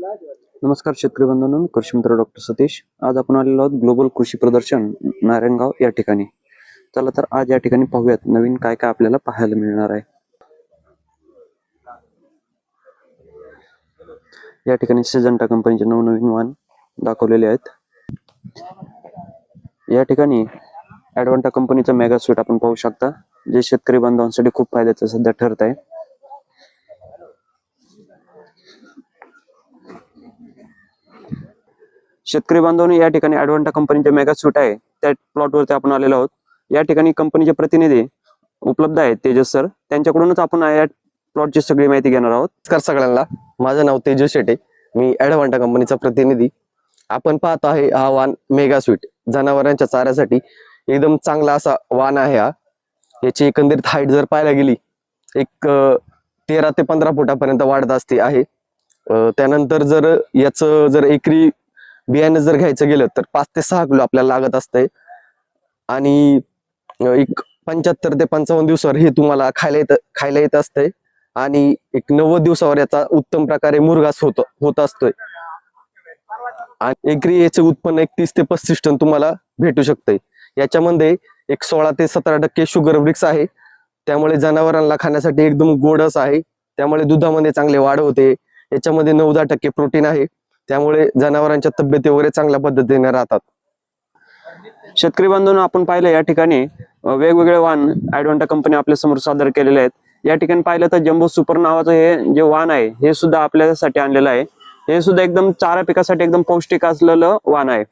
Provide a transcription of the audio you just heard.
नमस्कार शेतकरी बंधूंनो, मी कृषी मित्र डॉक्टर सतीश. आज आपण आलेलो आहोत ग्लोबल कृषी प्रदर्शन नारायणगाव या ठिकाणी. चला तर आज या ठिकाणी पाहूयात नवीन काय काय आपल्याला पाहायला मिळणार आहे. या ठिकाणी सिजंटा कंपनीचे नवनवीन वाहन दाखवलेले आहेत. या ठिकाणी ॲडव्हान्टा कंपनीचा मेगा स्वीट आपण पाहू शकता, जे शेतकरी बांधवांसाठी खूप फायद्याचं सध्या ठरत आहे. शेतकरी बांधवांनी या ठिकाणी ॲडव्हान्टा कंपनीचे मेगा स्वीट आहे त्या प्लॉटवरती आपण आलेलो आहोत. या ठिकाणी कंपनीचे प्रतिनिधी उपलब्ध आहेत, तेजस सर. त्यांच्याकडूनच आपण या प्लॉटची सगळी माहिती घेणार आहोत. नमस्कार सगळ्यांना, माझं नाव तेजस शेटे, मी ॲडव्हान्टा कंपनीचा प्रतिनिधी. आपण पाहतो आहे हा वाण मेगा स्वीट जनावरांच्या चाऱ्यासाठी एकदम चांगला असा वाण आहे. हा याची एकंदरीत हाईट जर पाहायला गेली एक 13 ते 15 फुटापर्यंत वाढत असते आहे. त्यानंतर जर एकरी बियाणे जर घ्यायचं गेलं तर 5 ते 6 किलो आपल्याला लागत असतंय आणि एक 75 ते 55 दिवसावर हे तुम्हाला खायला येत असतंय आणि एक 90 दिवसावर याचा उत्तम प्रकारे मुरघास होत असतोय आणि एकरी याचे उत्पन्न 31 ते 35 टन तुम्हाला भेटू शकते. याच्यामध्ये एक 16 ते 17% शुगर ब्रिक्स आहे, त्यामुळे जनावरांना खाण्यासाठी एकदम गोडस आहे. त्यामुळे दुधामध्ये चांगले वाढ होते. याच्यामध्ये 9-10% प्रोटीन आहे, त्यामुळे जनावरांच्या तब्येती वगैरे चांगल्या पद्धतीने राहतात. शेतकरी बांधवांनो, आपण पाहिलं या ठिकाणी वेगवेगळे वाण ॲडव्हान्टा कंपनी आपल्या समोर सादर केलेले आहेत. या ठिकाणी पाहिलं तर जम्बो सुपर नावाचं हे जे वाण आहे हे सुद्धा आपल्यासाठी आणलेलं आहे. हे सुद्धा एकदम चारा पिकासाठी एकदम पौष्टिक असलेलं वाण आहे.